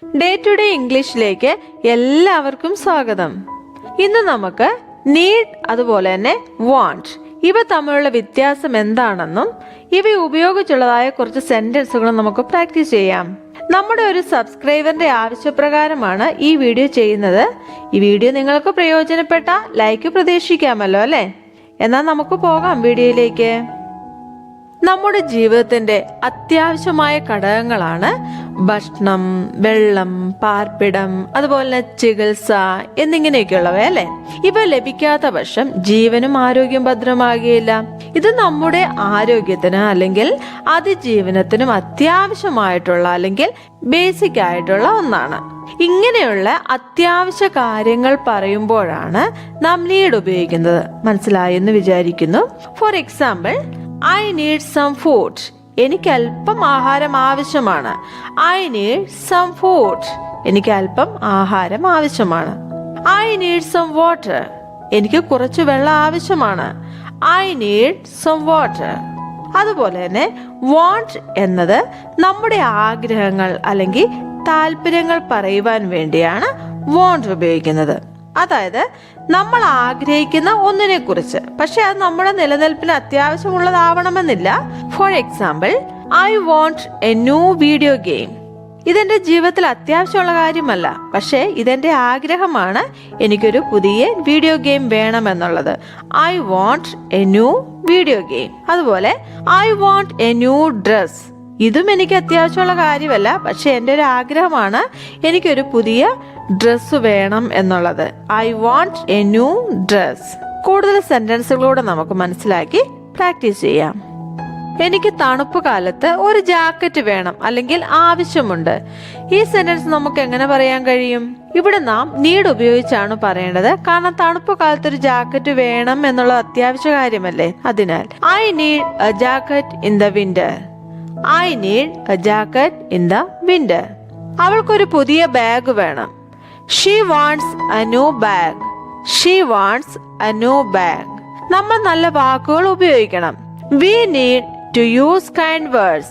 Day to day ഇംഗ്ലീഷിലേക്ക് എല്ലാവർക്കും സ്വാഗതം. ഇന്ന് നമുക്ക് നീഡ് അതുപോലെ തന്നെ വാണ്ട് ഇവ തമ്മിലുള്ള വ്യത്യാസം എന്താണെന്നും ഇവ ഉപയോഗിച്ചുള്ളതായ കുറച്ച് സെന്റൻസുകളും നമുക്ക് പ്രാക്ടീസ് ചെയ്യാം. നമ്മുടെ ഒരു സബ്സ്ക്രൈബറിന്റെ ആവശ്യപ്രകാരമാണ് ഈ വീഡിയോ ചെയ്യുന്നത്. ഈ വീഡിയോ നിങ്ങൾക്ക് പ്രയോജനപ്പെട്ട ലൈക്ക് പ്രതീക്ഷിക്കാമല്ലോ അല്ലേ? എന്നാൽ നമുക്ക് പോകാം വീഡിയോയിലേക്ക്. നമ്മുടെ ജീവിതത്തിന്റെ അത്യാവശ്യമായ ഘടകങ്ങളാണ് ഭക്ഷണം, വെള്ളം, പാർപ്പിടം, അതുപോലെ ചികിത്സ എന്നിങ്ങനെയൊക്കെയുള്ളവ അല്ലെ. ഇവ ലഭിക്കാത്ത പക്ഷം ജീവനും ആരോഗ്യം ഭദ്രമാകുകയില്ല. ഇത് നമ്മുടെ ആരോഗ്യത്തിന് അല്ലെങ്കിൽ അതിജീവനത്തിനും അത്യാവശ്യമായിട്ടുള്ള അല്ലെങ്കിൽ ബേസിക് ആയിട്ടുള്ള ഒന്നാണ്. ഇങ്ങനെയുള്ള അത്യാവശ്യ കാര്യങ്ങൾ പറയുമ്പോഴാണ് നാം നീഡ് ഉപയോഗിക്കുന്നത്. മനസ്സിലായെന്ന് വിചാരിക്കുന്നു. For example, I need some food. എനിക്ക് അല്പം ആഹാരം ആവശ്യമാണ്. I need some food. എനിക്ക് അല്പം ആഹാരം ആവശ്യമാണ്. I need some water. എനിക്ക് കുറച്ച് വെള്ളം ആവശ്യമാണ്. I need some water. അതുപോലെ തന്നെ want എന്നത് നമ്മുടെ ആഗ്രഹങ്ങൾ അല്ലെങ്കിൽ താല്പര്യങ്ങൾ പറയുവാൻ വേണ്ടിയാണ് want ഉപയോഗിക്കുന്നത്. അതായത് നമ്മൾ ആഗ്രഹിക്കുന്ന ഒന്നിനെ കുറിച്ച്, പക്ഷെ അത് നമ്മുടെ നിലനിൽപ്പിന് അത്യാവശ്യമുള്ളതാവണമെന്നില്ല. For example, I want a new video game. ഇതെന്റെ ജീവിതത്തിൽ അത്യാവശ്യമുള്ള കാര്യമല്ല, പക്ഷെ ഇതെന്റെ ആഗ്രഹമാണ്. എനിക്കൊരു പുതിയ വീഡിയോ ഗെയിം വേണമെന്നുള്ളത്. I want a new video game. അതുപോലെ I want a new dress. ഇതും എനിക്ക് അത്യാവശ്യമുള്ള കാര്യമല്ല, പക്ഷെ എൻ്റെ ഒരു ആഗ്രഹമാണ്. എനിക്കൊരു പുതിയ ഡ്രസ്സ് വേണം എന്നുള്ളത്. I want A new dress. കൂടുതൽ സെന്റൻസുകളൂടെ നമുക്ക് മനസ്സിലാക്കി പ്രാക്ടീസ് ചെയ്യാം. എനിക്ക് തണുപ്പ് കാലത്ത് ഒരു ജാക്കറ്റ് വേണം അല്ലെങ്കിൽ ആവശ്യമുണ്ട്. ഈ സെന്റൻസ് നമുക്ക് എങ്ങനെ പറയാൻ കഴിയും? ഇവിടെ നാം നീഡ് ഉപയോഗിച്ചാണ് പറയേണ്ടത്. കാരണം തണുപ്പ് കാലത്ത് ഒരു ജാക്കറ്റ് വേണം എന്നുള്ളത് അത്യാവശ്യ കാര്യമല്ലേ. അതിനാൽ I need A jacket in the winter. I need a jacket in the winter. അവൾക്കൊരു പുതിയ ബാഗ് വേണം. She wants a new bag. She wants a new bag. നമ്മൾ നല്ല വാക്കുകൾ ഉപയോഗിക്കണം. We need to use kind words.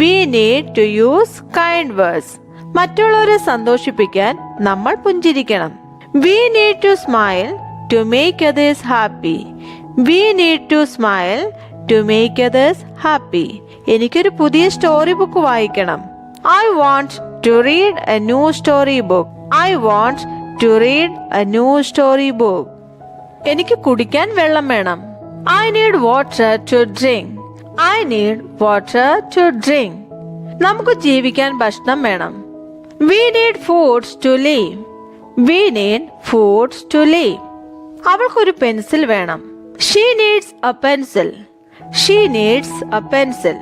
We need to use kind words. മറ്റുള്ളവരെ സന്തോഷിപ്പിക്കാൻ നമ്മൾ പുഞ്ചിരിക്കണം. We need to smile to make others happy. We need to smile to make others happy. എനിക്കൊരു പുതിയ story book വായിക്കണം. I want to read a new story book. I want to read a new story book. എനിക്ക് കുടിക്കാൻ വെള്ളം വേണം. I need water to drink. I need water to drink. നമുക്ക് ജീവിക്കാൻ ഭക്ഷണം വേണം. We need foods to live. We need foods to live. അവൾക്കൊരു pencil വേണം. She needs a pencil. She needs a pencil.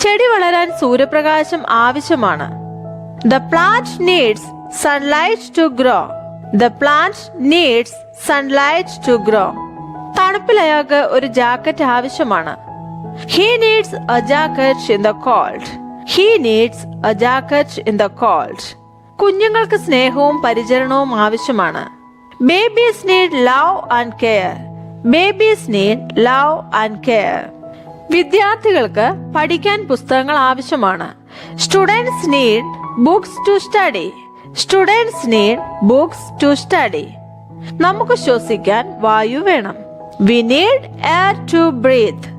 ചെടി വളരാൻ സൂര്യപ്രകാശം ആവശ്യമാണ്. The plant needs sunlight to grow. The plant needs sunlight to grow. തണുപ്പിൽ അയാൾക്ക് ഒരു jacket ആവശ്യമാണ്. He needs a jacket in the cold. He needs a jacket in the cold. കുഞ്ഞുങ്ങൾക്ക് സ്നേഹവും പരിചരണവും ആവശ്യമാണ്. Babies need love and care. Babies need love and care. വിദ്യാർത്ഥികൾക്ക് പഠിക്കാൻ പുസ്തകങ്ങൾ ആവശ്യമാണ്. Students need books to study. Students need books to study. നമുക്ക് ശ്വസിക്കാൻ വായു വേണം. We need air to breathe.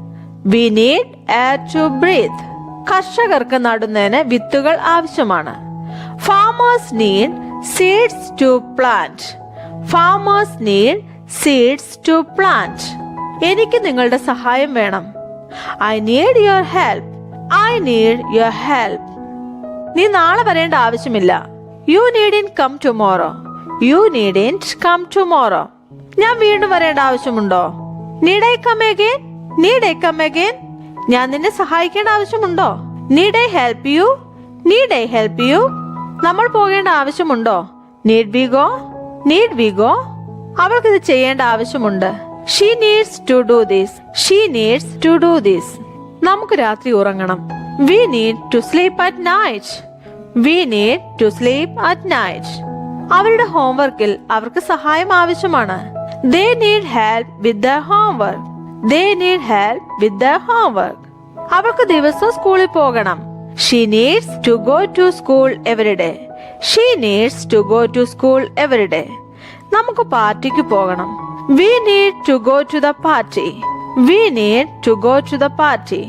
We need air to breathe. കർഷകർക്ക് നടുന്നതിന് വിത്തുകൾ ആവശ്യമാണ്. Farmers need seeds to plant. Farmers need seeds to plant. എനിക്ക് നിങ്ങളുടെ സഹായം വേണം. I need your help. I need your help. നീ നാളെ വരേണ്ട ആവശ്യമില്ല. You needn't come tomorrow. You needn't come tomorrow. ഞാൻ വീണ്ടും വരേണ്ട ആവശ്യമുണ്ടോ? Need I come again? Need I come again? ഞാൻ നിന്നെ സഹായിക്കേണ്ട ആവശ്യമുണ്ടോ? Need I help you? Need I help you? നമ്മൾ പോകേണ്ട ആവശ്യമുണ്ടോ? Need we go? Need we go? അവൾക്ക് ഇത് ചെയ്യേണ്ട ആവശ്യമുണ്ട്. She needs to do this. She needs to do this. നമുക്ക് രാത്രി ഉറങ്ങണം. We need to sleep at night. We need to sleep at night. അവരുടെ ഹോംവർക്കിൽ അവർക്ക് സഹായം ആവശ്യമാണ്. They need help with their homework. They need help with their homework. അവൾക്ക് ദിവസവും സ്കൂളിൽ പോകണം. She needs to go to school every day. She needs to go to school every day. നമുക്ക് പാർട്ടിക്ക് പോകണം. We need to go to the party. We need to go to the party.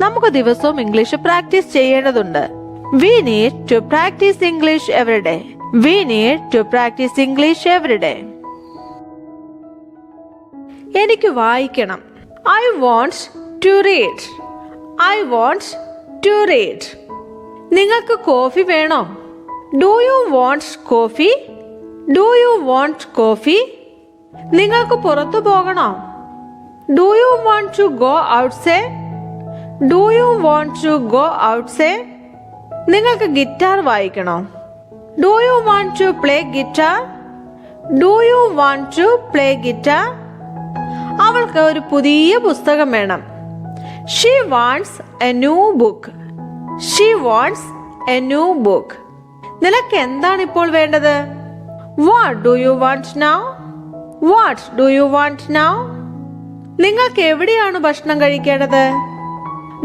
നമുക്ക് ദിവസവും English practice ചെയ്യേണ്ടതുണ്ട്. We need to practice English every day. We need to practice English every day. എനിക്ക് വായിക്കണം. I want to read. I want to read. നിങ്ങൾക്ക് coffee വേണോ? Do you want coffee? Do you want coffee? നിങ്ങൾക്ക് പുറത്തു പോകണോ? Do you want to go outside? Do you want to go outside? നിങ്ങൾക്ക് guitar വായിക്കണോ? Do you want to play guitar? Do you want to play guitar? അവൾക്ക് ഒരു പുതിയ പുസ്തകം വേണം. She wants a new book. She wants a new book. നിനക്ക് എന്താണ് ഇപ്പോൾ വേണ്ടത്? What do you want now? What do you want now? നിങ്ങൾക്ക് എവിടെയാണ് ഭക്ഷണം കഴിക്കേണ്ടത്?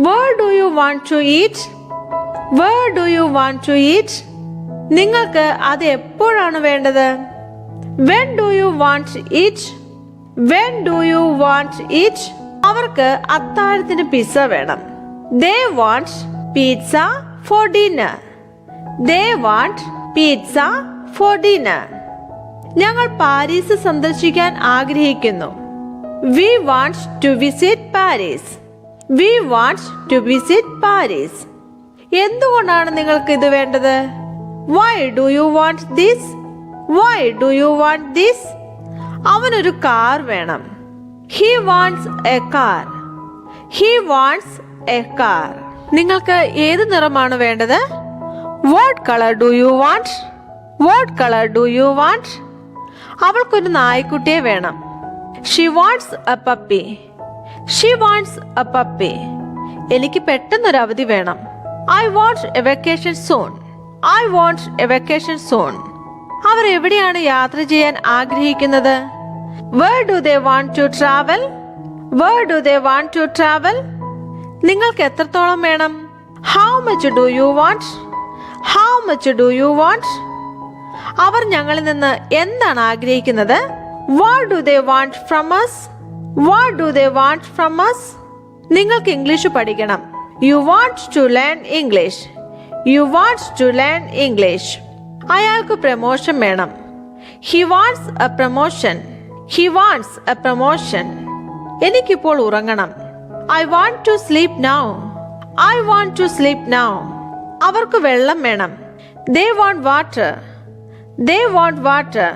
Where do you want to eat? Where do you want to eat? നിങ്ങൾക്ക് അത് എപ്പോഴാണ് വേണ്ടത്? When do you want it? When do you want it? അവർക്ക് അത്താഴത്തിന് പിസ്സ വേണം. They want pizza for dinner. They want pizza for dinner. ഞങ്ങൾ Paris സന്ദർശിക്കാൻ ആഗ്രഹിക്കുന്നു. We want to visit Paris. We want to visit Paris. എന്തുകൊണ്ടാണ് നിങ്ങൾക്ക് ഇത് വേണ്ടത്? Why do you want this? Why do you want this? അവനൊരു car വേണം. He wants a car. He wants a car. നിങ്ങൾക്ക് ഏത് നിറമാണ് വേണ്ടത്? What color do you want? What color do you want? അവൾക്കൊരു നായ്ക്കുട്ടിയെ വേണം. She wants a puppy. She wants a puppy. എനിക്ക് പെട്ടെന്നൊരു അവധി വേണം. I want a vacation soon. I want a vacation soon. അവർ എവിടെയാണ് യാത്ര ചെയ്യാൻ ആഗ്രഹിക്കുന്നത്? Where do they want to travel? Where do they want to travel? നിങ്ങൾക്ക് എത്രത്തോളം വേണം? How much do you want? How much do you want? അവർ ഞങ്ങളിൽ നിന്ന് എന്താണ് ആഗ്രഹിക്കുന്നത്? What do they want from us? What do they want from us? നിങ്ങൾക്ക് English പഠിക്കണം. You want to learn English. You want to learn English. അയാൾക്ക് promotion വേണം. He wants a promotion. He wants a promotion. എനിക്കിപ്പോൾ ഉറങ്ങണം. I want to sleep now. I want to sleep now. അവർക്ക് വെള്ളം വേണം. They want water. They want water.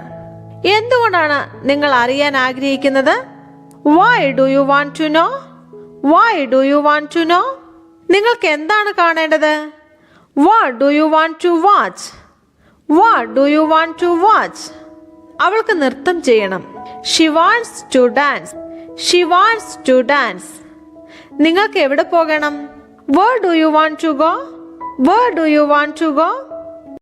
എന്തുകൊണ്ടാണ് നിങ്ങൾ അറിയാൻ ആഗ്രഹിക്കുന്നത്? Why do you want to know? Why do you want to know? നിങ്ങൾക്ക് എന്താണ് കാണേണ്ടത്? What do you want to watch? What do you want to watch? അവൾക്ക് നൃത്തം ചെയ്യണം. She wants to dance. She wants to dance. നിങ്ങൾക്ക് എവിടെ പോകണം? Where do you want to go? Where do you want to go?